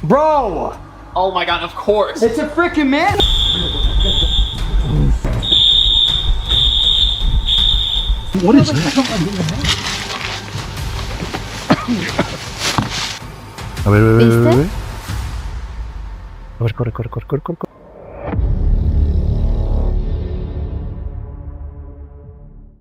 Bro! Oh my god, of course. It's a freaking man! What is that? A ver, ¿Viste? A ver, corre.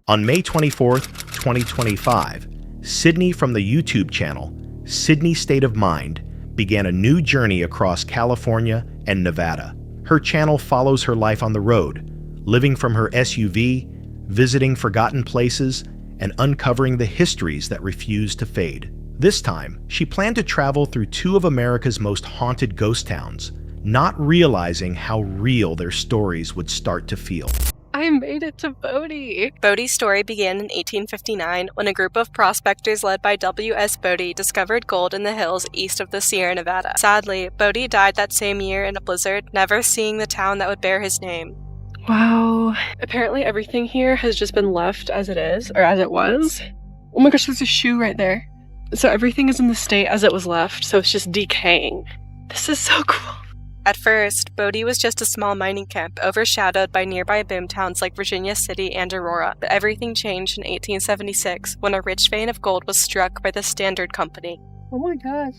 On May 24th, 2025, Sydney from the YouTube channel, Sydney State of Mind, began a new journey across California and Nevada. Her channel follows her life on the road, living from her SUV, visiting forgotten places, and uncovering the histories that refuse to fade. This time, she planned to travel through two of America's most haunted ghost towns, not realizing how real their stories would start to feel. I made it to Bodie. Bodie's story began in 1859 when a group of prospectors led by W.S. Bodie discovered gold in the hills east of the Sierra Nevada. Sadly, Bodie died that same year in a blizzard, never seeing the town that would bear his name. Wow. Apparently everything here has just been left as it is, or as it was. Oh my gosh, there's a shoe right there. So everything is in the state as it was left, so it's just decaying. This is so cool. At first, Bodie was just a small mining camp overshadowed by nearby boom towns like Virginia City and Aurora, but everything changed in 1876 when a rich vein of gold was struck by the Standard Company. Oh my gosh,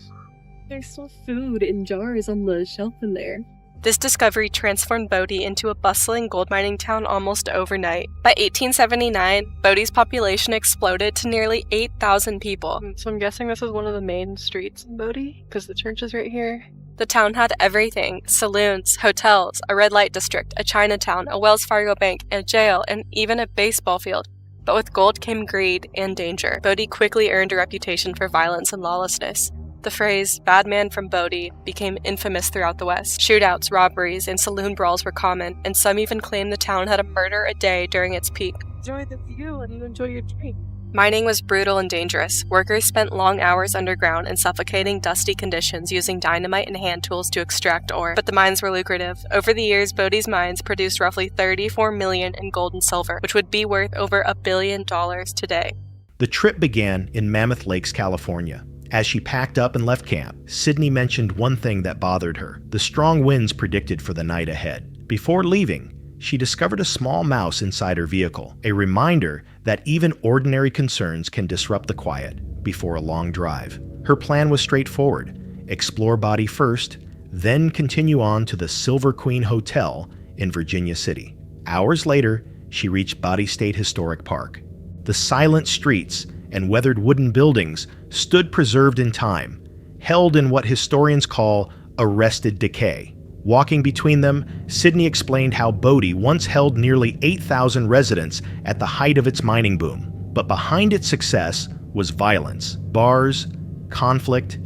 there's still food in jars on the shelf in there. This discovery transformed Bodie into a bustling gold mining town almost overnight. By 1879, Bodie's population exploded to nearly 8,000 people. So I'm guessing this is one of the main streets in Bodie, because the church is right here. The town had everything: saloons, hotels, a red light district, a Chinatown, a Wells Fargo bank, a jail, and even a baseball field. But with gold came greed and danger. Bodie quickly earned a reputation for violence and lawlessness. The phrase, "bad man from Bodie," became infamous throughout the West. Shootouts, robberies, and saloon brawls were common, and some even claimed the town had a murder a day during its peak. Enjoy the view and enjoy your drink. Mining was brutal and dangerous. Workers spent long hours underground in suffocating, dusty conditions using dynamite and hand tools to extract ore. But the mines were lucrative. Over the years, Bodie's mines produced roughly $34 million in gold and silver, which would be worth over $1 billion today. The trip began in Mammoth Lakes, California. As she packed up and left camp, Sydney mentioned one thing that bothered her: the strong winds predicted for the night ahead. Before leaving, she discovered a small mouse inside her vehicle, a reminder that even ordinary concerns can disrupt the quiet before a long drive. Her plan was straightforward: explore Bodie first, then continue on to the Silver Queen Hotel in Virginia City. Hours later, she reached Bodie State Historic Park. The silent streets and weathered wooden buildings stood preserved in time, held in what historians call arrested decay. Walking between them, Sydney explained how Bodie once held nearly 8,000 residents at the height of its mining boom. But behind its success was violence, bars, conflict,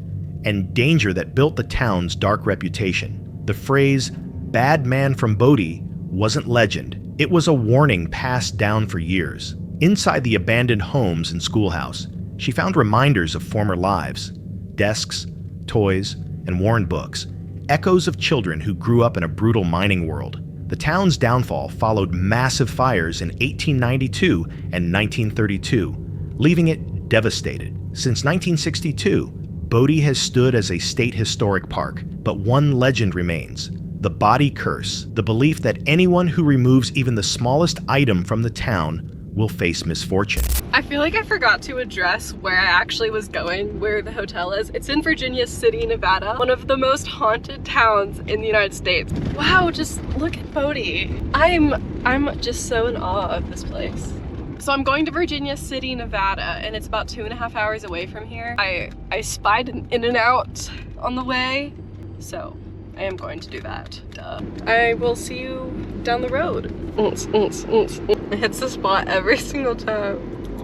and danger that built the town's dark reputation. The phrase, "bad man from Bodie," wasn't legend. It was a warning passed down for years. Inside the abandoned homes and schoolhouse, she found reminders of former lives: desks, toys, and worn books, echoes of children who grew up in a brutal mining world. The town's downfall followed massive fires in 1892 and 1932, leaving it devastated. Since 1962, Bodie has stood as a state historic park, but one legend remains: the Bodie curse, the belief that anyone who removes even the smallest item from the town will face misfortune. I feel like I forgot to address where I actually was going, where the hotel is. It's in Virginia City, Nevada, one of the most haunted towns in the United States. Wow, just look at Bodie. I'm just so in awe of this place. So I'm going to Virginia City, Nevada, and it's about 2.5 hours away from here. I spied an In-N-Out on the way, so I am going to do that. Duh. I will see you down the road. It hits the spot every single time.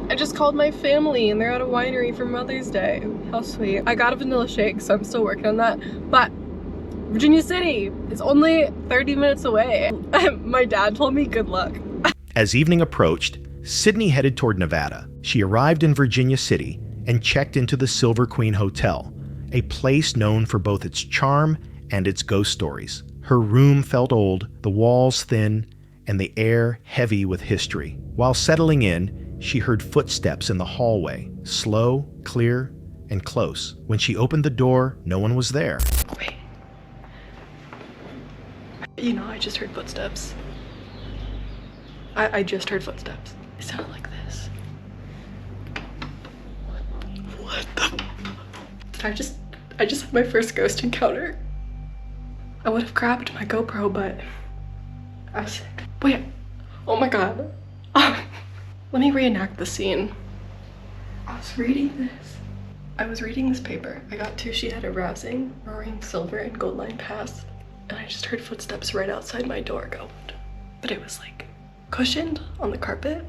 I just called my family and they're at a winery for Mother's Day. How sweet. I got a vanilla shake, so I'm still working on that. But Virginia City is only 30 minutes away. My dad told me good luck. As evening approached, Sydney headed toward Nevada. She arrived in Virginia City and checked into the Silver Queen Hotel, a place known for both its charm and its ghost stories. Her room felt old, the walls thin, and the air heavy with history. While settling in, she heard footsteps in the hallway, slow, clear, and close. When she opened the door, no one was there. Wait, You know, I just heard footsteps. I just heard footsteps. It sounded like this. What the? I just had my first ghost encounter. I would have grabbed my GoPro, but I was, wait, oh my god. Let me reenact the scene. I was reading this paper. I got to She Had a Rousing, Roaring Silver, and Gold Line Pass, and I just heard footsteps right outside my door go. But it was like cushioned on the carpet,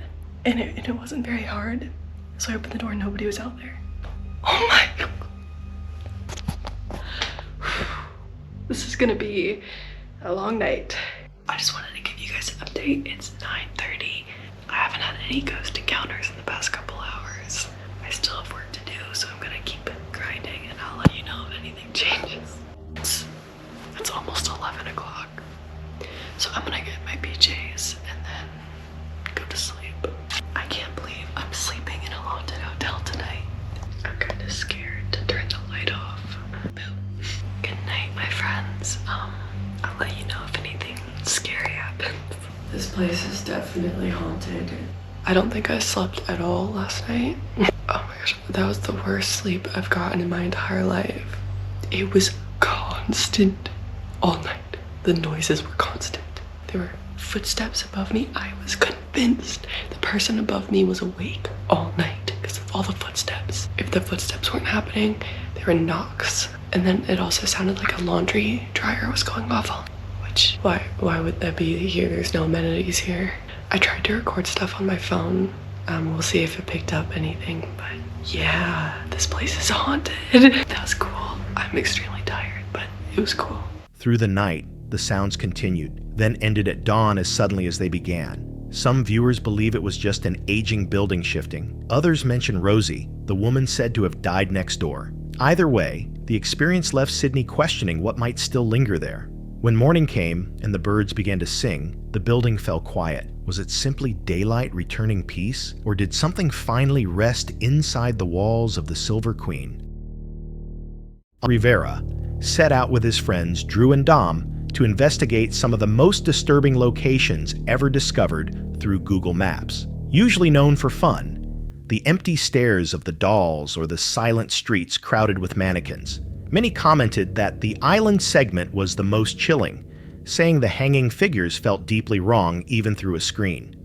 and it wasn't very hard. So I opened the door and nobody was out there. Oh my god. This is gonna be a long night. I just wanted to give you guys an update. It's 9:30. I haven't had any ghost encounters in the past couple hours. I still have work to do, so I'm gonna keep grinding and I'll let you know if anything changes. It's almost 11 o'clock. So I'm gonna get my PJs and then go to sleep. I can't believe I'm sleeping in a haunted hotel tonight. I'm kind of scared to turn the light off. Good night, my friends. I'll let you know if anything scary happens. This place is definitely haunted. I don't think I slept at all last night. Oh my gosh, that was the worst sleep I've gotten in my entire life. It was constant all night. The noises were constant. There were footsteps above me. I was convinced the person above me was awake all night because of all the footsteps. If the footsteps weren't happening, there were knocks. And then it also sounded like a laundry dryer was going off. Which, why would that be here? There's no amenities here. I tried to record stuff on my phone. We'll see if it picked up anything, but yeah, this place is haunted. That was cool. I'm extremely tired, but it was cool. Through the night, the sounds continued, then ended at dawn as suddenly as they began. Some viewers believe it was just an aging building shifting. Others mention Rosie, the woman said to have died next door. Either way, the experience left Sydney questioning what might still linger there. When morning came and the birds began to sing, the building fell quiet. Was it simply daylight returning peace, or did something finally rest inside the walls of the Silver Queen? Rivera set out with his friends Drew and Dom to investigate some of the most disturbing locations ever discovered through Google Maps. Usually known for fun, the empty stairs of the dolls or the silent streets crowded with mannequins. Many commented that the island segment was the most chilling, saying the hanging figures felt deeply wrong even through a screen.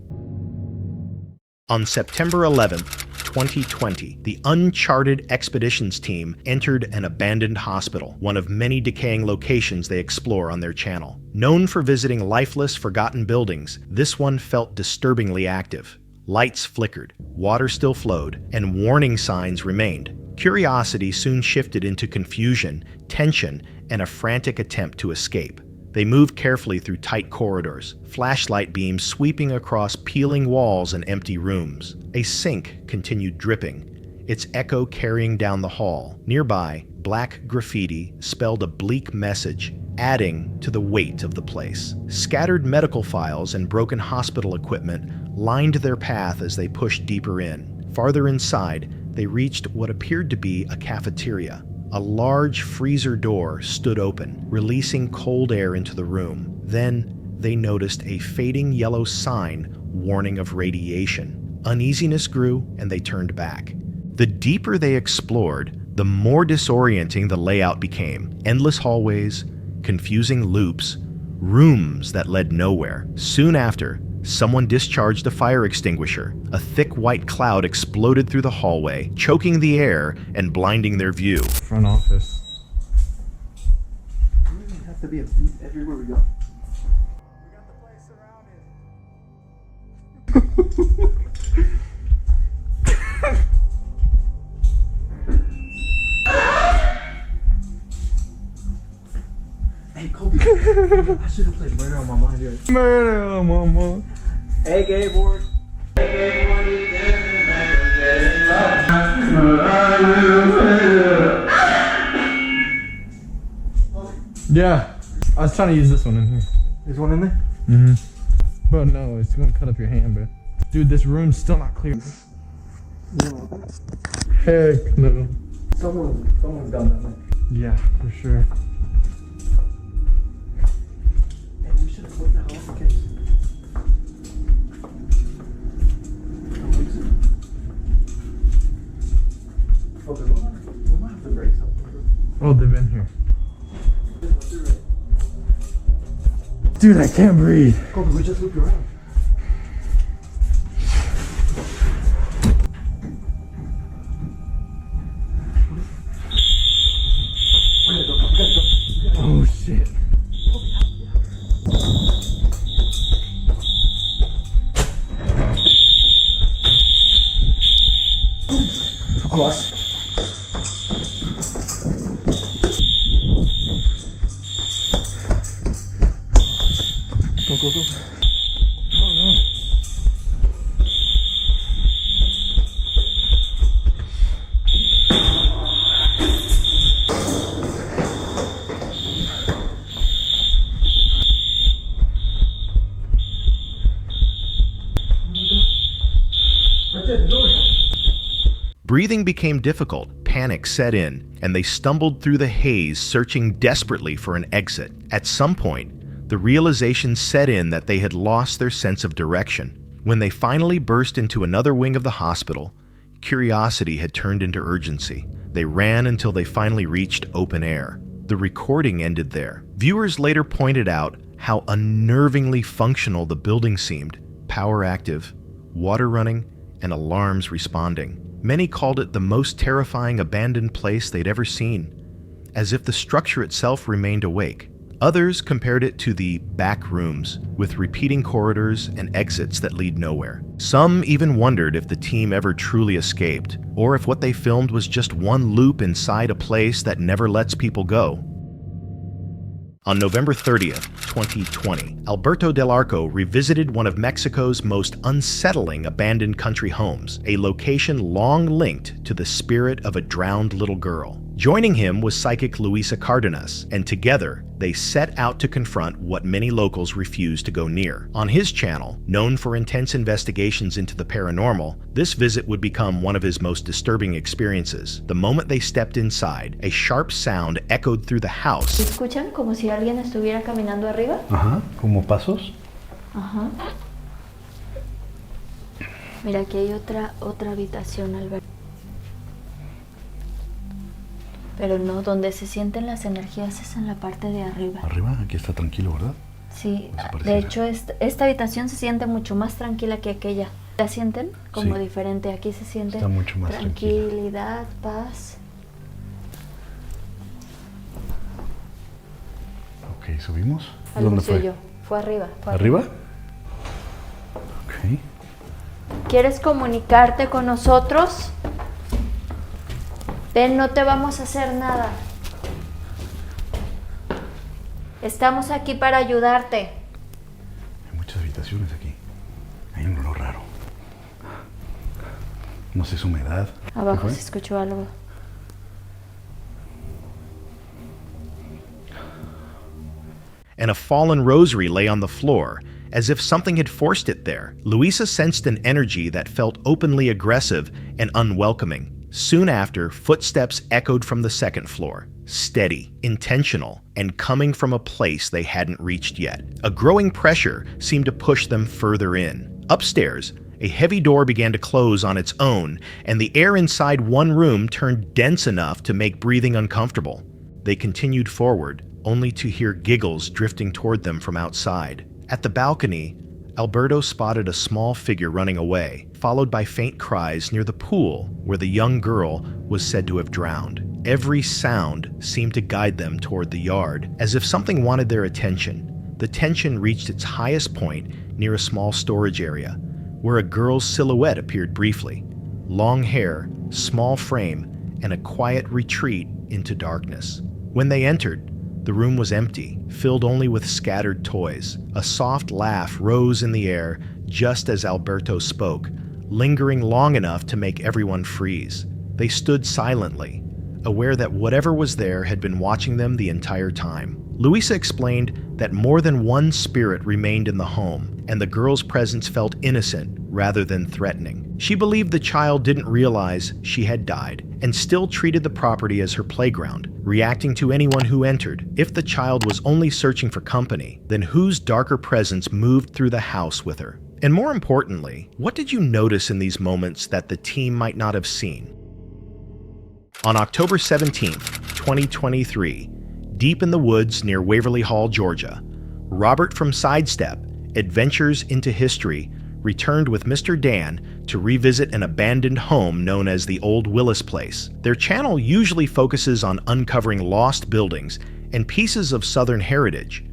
On September 11th, 2020, the Uncharted Expeditions team entered an abandoned hospital, one of many decaying locations they explore on their channel. Known for visiting lifeless, forgotten buildings, this one felt disturbingly active. Lights flickered, water still flowed, and warning signs remained. Curiosity soon shifted into confusion, tension, and a frantic attempt to escape. They moved carefully through tight corridors, flashlight beams sweeping across peeling walls and empty rooms. A sink continued dripping, its echo carrying down the hall. Nearby, black graffiti spelled a bleak message, adding to the weight of the place. Scattered medical files and broken hospital equipment lined their path as they pushed deeper in. Farther inside, they reached what appeared to be a cafeteria. A large freezer door stood open, releasing cold air into the room. Then they noticed a fading yellow sign warning of radiation. Uneasiness grew, and they turned back. The deeper they explored, the more disorienting the layout became. Endless hallways, confusing loops, rooms that led nowhere. Soon after, someone discharged a fire extinguisher. A thick white cloud exploded through the hallway, choking the air and blinding their view. Front office. Doesn't have to be a beat everywhere we go. We got the place surrounded. Hey, Kobe. I should have played Murder on My Mind here. Murder on my mind. Hey, Gayboard. Yeah, I was trying to use this one in here. There's one in there? Mm-hmm. But no, it's gonna cut up your hand, bro. Dude, this room's still not clear. No. Heck no. Someone's done that. Yeah, for sure. And Kobe, we might have to break something. Oh, they've been here. Dude, I can't breathe. Kobe, we just looked around. Oh shit. Close. Go. Oh no. Breathing became difficult, panic set in, and they stumbled through the haze, searching desperately for an exit. At some point, the realization set in that they had lost their sense of direction. When they finally burst into another wing of the hospital, curiosity had turned into urgency. They ran until they finally reached open air. The recording ended there. Viewers later pointed out how unnervingly functional the building seemed. Power active, water running, and alarms responding. Many called it the most terrifying abandoned place they'd ever seen, as if the structure itself remained awake. Others compared it to the back rooms, with repeating corridors and exits that lead nowhere. Some even wondered if the team ever truly escaped, or if what they filmed was just one loop inside a place that never lets people go. On November 30th, 2020, Alberto Del Arco revisited one of Mexico's most unsettling abandoned country homes, a location long linked to the spirit of a drowned little girl. Joining him was psychic Luisa Cardenas, and together they set out to confront what many locals refused to go near. On his channel, known for intense investigations into the paranormal, this visit would become one of his most disturbing experiences. The moment they stepped inside, a sharp sound echoed through the house. ¿Escuchan como si alguien estuviera caminando arriba? Ajá, como pasos. Ajá. Mira, aquí hay otra habitación, Alberto. Pero no, donde se sienten las energías es en la parte de arriba. Arriba, aquí está tranquilo, ¿verdad? Sí, de hecho esta habitación se siente mucho más tranquila que aquella. ¿La sienten? Como Sí. diferente. Aquí se siente Está mucho más tranquilidad, paz. Ok, subimos. Algo ¿Dónde se fue? oyó. Fue arriba. ¿Arriba? Ok. ¿Quieres comunicarte con nosotros? Ven, no te vamos a hacer nada. Estamos aquí para ayudarte. Hay muchas habitaciones aquí. Hay un olor raro. No sé, es humedad. Abajo ¿Qué se fue? escuchó algo. And a fallen rosary lay on the floor, as if something had forced it there. Luisa sensed an energy that felt openly aggressive and unwelcoming. Soon after, footsteps echoed from the second floor, steady, intentional, and coming from a place they hadn't reached yet. A growing pressure seemed to push them further in. Upstairs, a heavy door began to close on its own, and the air inside one room turned dense enough to make breathing uncomfortable. They continued forward, only to hear giggles drifting toward them from outside. At the balcony, Alberto spotted a small figure running away, followed by faint cries near the pool where the young girl was said to have drowned. Every sound seemed to guide them toward the yard, as if something wanted their attention. The tension reached its highest point near a small storage area, where a girl's silhouette appeared briefly. Long hair, small frame, and a quiet retreat into darkness. When they entered, the room was empty, filled only with scattered toys. A soft laugh rose in the air just as Alberto spoke, lingering long enough to make everyone freeze. They stood silently, aware that whatever was there had been watching them the entire time. Luisa explained that more than one spirit remained in the home, and the girl's presence felt innocent rather than threatening. She believed the child didn't realize she had died, and still treated the property as her playground, reacting to anyone who entered. If the child was only searching for company, then whose darker presence moved through the house with her? And more importantly, what did you notice in these moments that the team might not have seen? On October 17th, 2023, deep in the woods near Waverly Hall, Georgia, Robert from Sidestep, Adventures into History, returned with Mr. Dan to revisit an abandoned home known as the Old Willis Place. Their channel usually focuses on uncovering lost buildings and pieces of Southern heritage.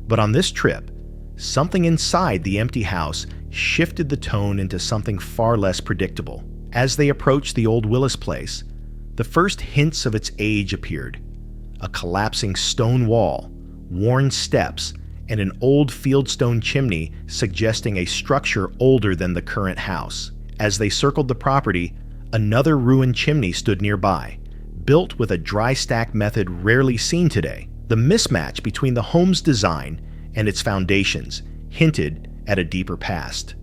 But on this trip, something inside the empty house shifted the tone into something far less predictable. As they approached the Old Willis Place, the first hints of its age appeared. A collapsing stone wall, worn steps, and an old fieldstone chimney suggesting a structure older than the current house. As they circled the property, another ruined chimney stood nearby, built with a dry stack method rarely seen today. The mismatch between the home's design and its foundations hinted at a deeper past,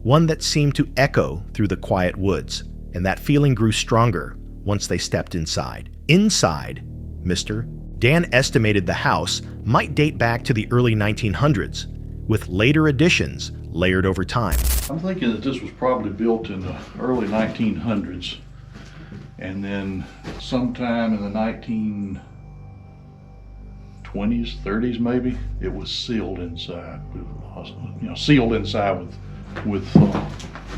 one that seemed to echo through the quiet woods, and that feeling grew stronger once they stepped inside. Inside, Mr. Dan estimated the house might date back to the early 1900s, with later additions layered over time. I'm thinking that this was probably built in the early 1900s, and then sometime in the 1920s, 30s maybe, it was sealed inside. Sealed inside with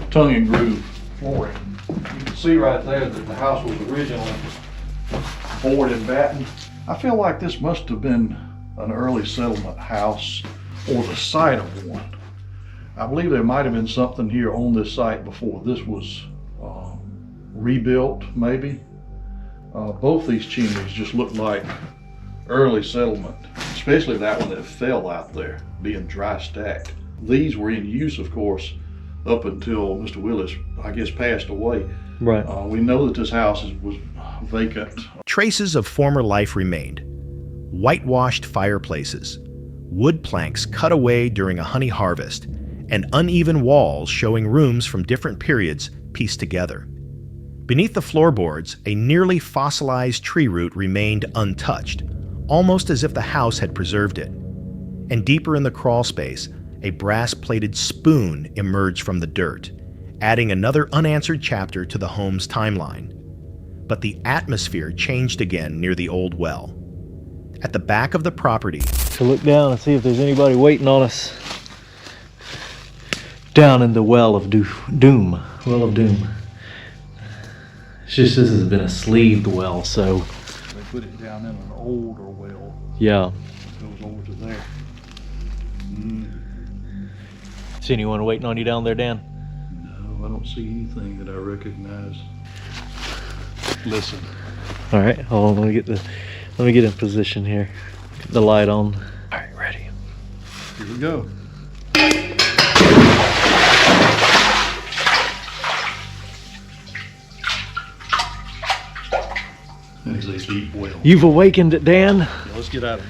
tongue and groove flooring. You can see right there that the house was originally board and batten. I feel like this must have been an early settlement house or the site of one. I believe there might have been something here on this site before this was rebuilt, maybe. Both these chimneys just look like early settlement, especially that one that fell out there, being dry stacked. These were in use, of course, up until Mr. Willis, I guess, passed away. Right. We know that this house was vacant. Traces of former life remained. Whitewashed fireplaces, wood planks cut away during a honey harvest, and uneven walls showing rooms from different periods pieced together. Beneath the floorboards, a nearly fossilized tree root remained untouched, almost as if the house had preserved it. And deeper in the crawl space, a brass-plated spoon emerged from the dirt, adding another unanswered chapter to the home's timeline. But the atmosphere changed again near the old well. At the back of the property, To look down and see if there's anybody waiting on us down in the well of doom. Well of doom. It's just this has been a sleeved well, so They put it down in an older well. yeah. It goes over to there. See anyone waiting on you down there, Dan? No, I don't see anything that I recognize. Listen. All right, hold on. Let me get in position here. Get the light on. All right, ready. Here we go. There's a deep well. You've awakened it, Dan. Yeah, let's get out of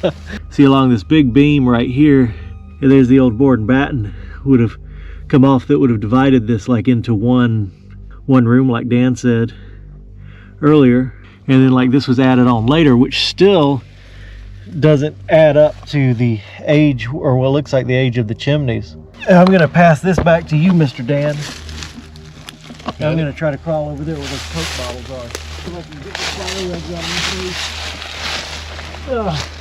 here. See, along this big beam right here, there's the old board and batten would have come off that would have divided this like into one room, like Dan said earlier, and then like this was added on later, which still doesn't add up to the age, or what looks like the age of the chimneys. I'm gonna pass this back to you, Mr. Dan. I'm gonna try to crawl over there where those Coke bottles are. See if I can get the fire legs out of my face. Ugh.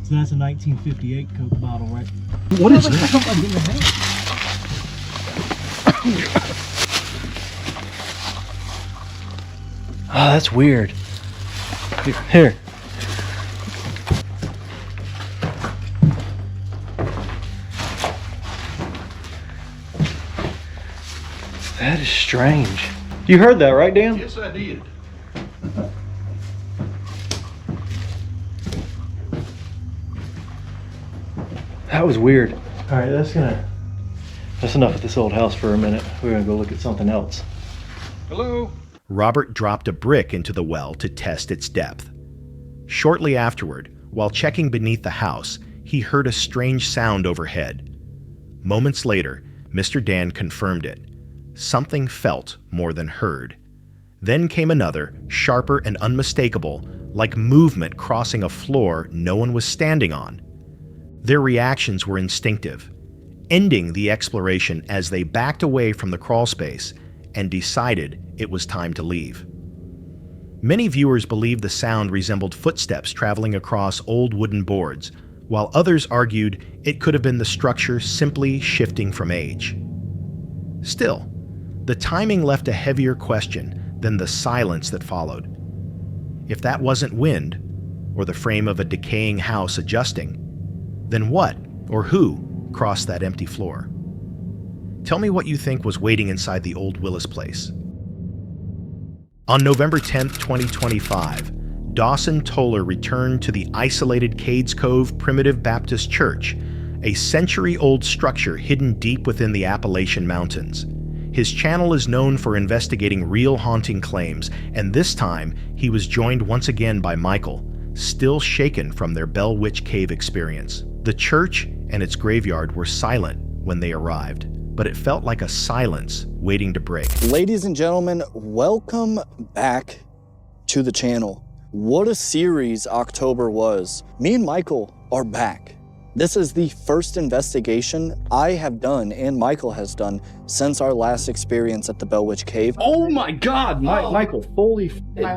So that's a 1958 Coke bottle, right? What is that? Oh, that's weird. Here. That is strange. You heard that, right, Dan? Yes, I did. That was weird. All right, that's enough of this old house for a minute. We're gonna go look at something else. Hello? Robert dropped a brick into the well to test its depth. Shortly afterward, while checking beneath the house, he heard a strange sound overhead. Moments later, Mr. Dan confirmed it. Something felt more than heard. Then came another, sharper and unmistakable, like movement crossing a floor no one was standing on. Their reactions were instinctive. ending the exploration as they backed away from the crawl space and decided it was time to leave. Many viewers believed the sound resembled footsteps traveling across old wooden boards, while others argued it could have been the structure simply shifting from age. Still, the timing left a heavier question than the silence that followed. If that wasn't wind, or the frame of a decaying house adjusting, then what or who crossed that empty floor? Tell me what you think was waiting inside the old Willis place. On November 10, 2025, Dawson Toller returned to the isolated Cades Cove Primitive Baptist Church, a century-old structure hidden deep within the Appalachian Mountains. His channel is known for investigating real haunting claims, and this time he was joined once again by Michael, still shaken from their Bell Witch Cave experience. The church and its graveyard were silent when they arrived, but it felt like a silence waiting to break. Ladies and gentlemen, welcome back to the channel. What a series October was. Me and Michael are back. This is the first investigation I have done and Michael has done since our last experience at the Bell Witch Cave. Oh my God, Michael, holy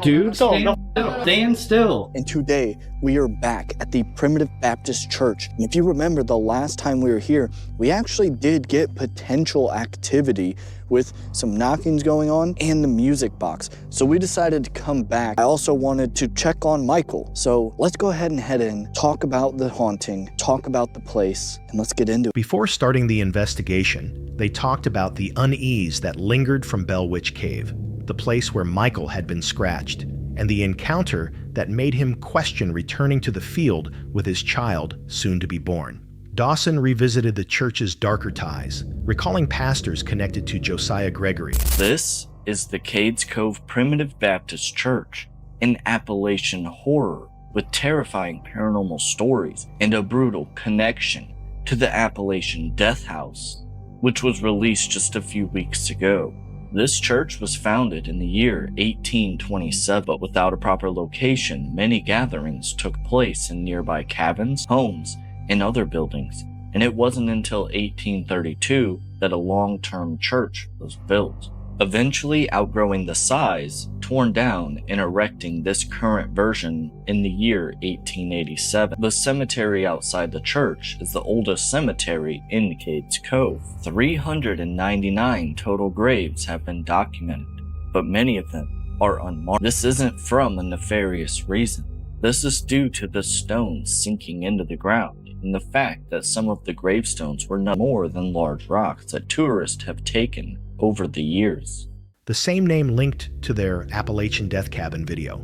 dude, stand still. And today we are back at the Primitive Baptist Church. And if you remember the last time we were here, we actually did get potential activity with some knockings going on and the music box. So we decided to come back. I also wanted to check on Michael. So let's go ahead and head in, talk about the haunting, talk about the place, and let's get into it. Before starting the investigation, they talked about the unease that lingered from Bell Witch Cave, the place where Michael had been scratched, and the encounter that made him question returning to the field with his child soon to be born. Dawson revisited the church's darker ties, recalling pastors connected to Josiah Gregory. This is the Cades Cove Primitive Baptist Church, an Appalachian horror with terrifying paranormal stories and a brutal connection to the Appalachian Death House, which was released just a few weeks ago. This church was founded in the year 1827, but without a proper location, many gatherings took place in nearby cabins, homes, and other buildings, and it wasn't until 1832 that a long-term church was built, eventually outgrowing the size, torn down, and erecting this current version in the year 1887. The cemetery outside the church is the oldest cemetery in Cades Cove. 399 total graves have been documented, but many of them are unmarked. This isn't from a nefarious reason. This is due to the stones sinking into the ground, and the fact that some of the gravestones were no more than large rocks that tourists have taken over the years. The same name linked to their Appalachian Death Cabin video.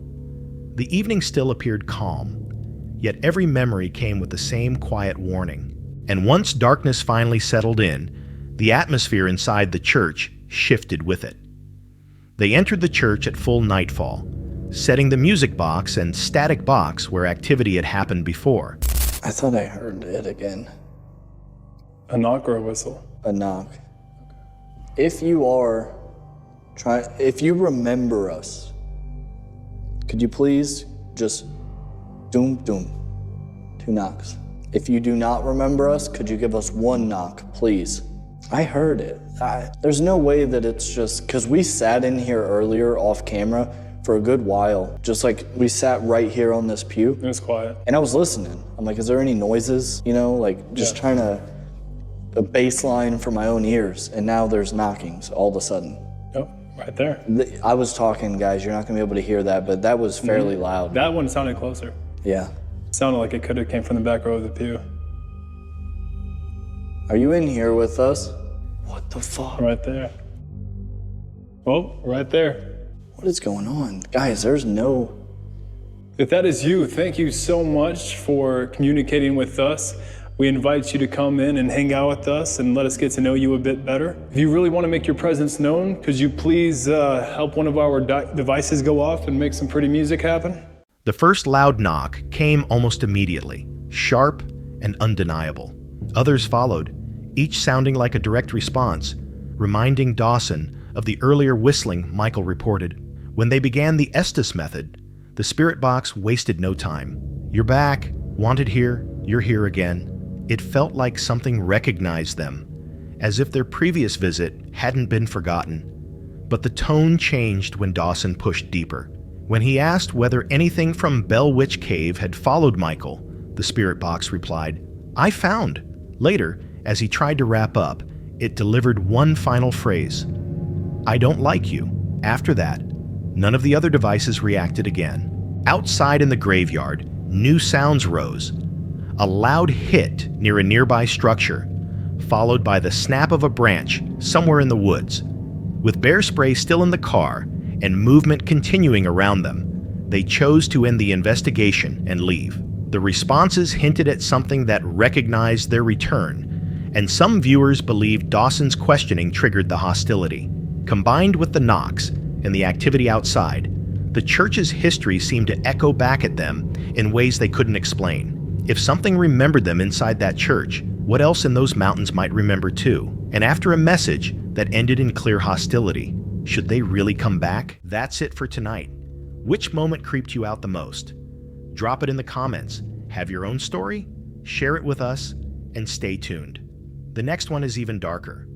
The evening still appeared calm, yet every memory came with the same quiet warning. And once darkness finally settled in, the atmosphere inside the church shifted with it. They entered the church at full nightfall, setting the music box and static box where activity had happened before. I thought I heard it again. A knock or a whistle? A knock. If you remember us, could you please just doom, 2 knocks. If you do not remember us, could you give us 1 knock, please? I heard it. There's no way that it's just, because we sat in here earlier off camera for a good while, just like we sat right here on this pew. It was quiet. And I was listening. I'm like, is there any noises? You know, like just trying to, a baseline for my own ears. And now there's knockings all of a sudden. Yep, right there. I was talking, guys, you're not gonna be able to hear that, but that was fairly loud. That one sounded closer. Yeah. Sounded like it could have came from the back row of the pew. Are you in here with us? What the fuck? Right there. Oh, right there. What is going on? Guys, there's no... If that is you, thank you so much for communicating with us. We invite you to come in and hang out with us and let us get to know you a bit better. If you really want to make your presence known, could you please help one of our devices go off and make some pretty music happen? The first loud knock came almost immediately, sharp and undeniable. Others followed, each sounding like a direct response, reminding Dawson of the earlier whistling Michael reported. When they began the Estes method, the spirit box wasted no time. You're back, wanted here, you're here again. It felt like something recognized them, as if their previous visit hadn't been forgotten. But the tone changed when Dawson pushed deeper. When he asked whether anything from Bell Witch Cave had followed Michael, the spirit box replied, "I found." Later, as he tried to wrap up, it delivered one final phrase, "I don't like you." After that, none of the other devices reacted again. Outside in the graveyard, new sounds rose. A loud hit near a nearby structure, followed by the snap of a branch somewhere in the woods. With bear spray still in the car and movement continuing around them, they chose to end the investigation and leave. The responses hinted at something that recognized their return, and some viewers believed Dawson's questioning triggered the hostility. Combined with the knocks and the activity outside, the church's history seemed to echo back at them in ways they couldn't explain. If something remembered them inside that church, what else in those mountains might remember too? And after a message that ended in clear hostility, should they really come back? That's it for tonight. Which moment creeped you out the most? Drop it in the comments. Have your own story? Share it with us, and stay tuned. The next one is even darker.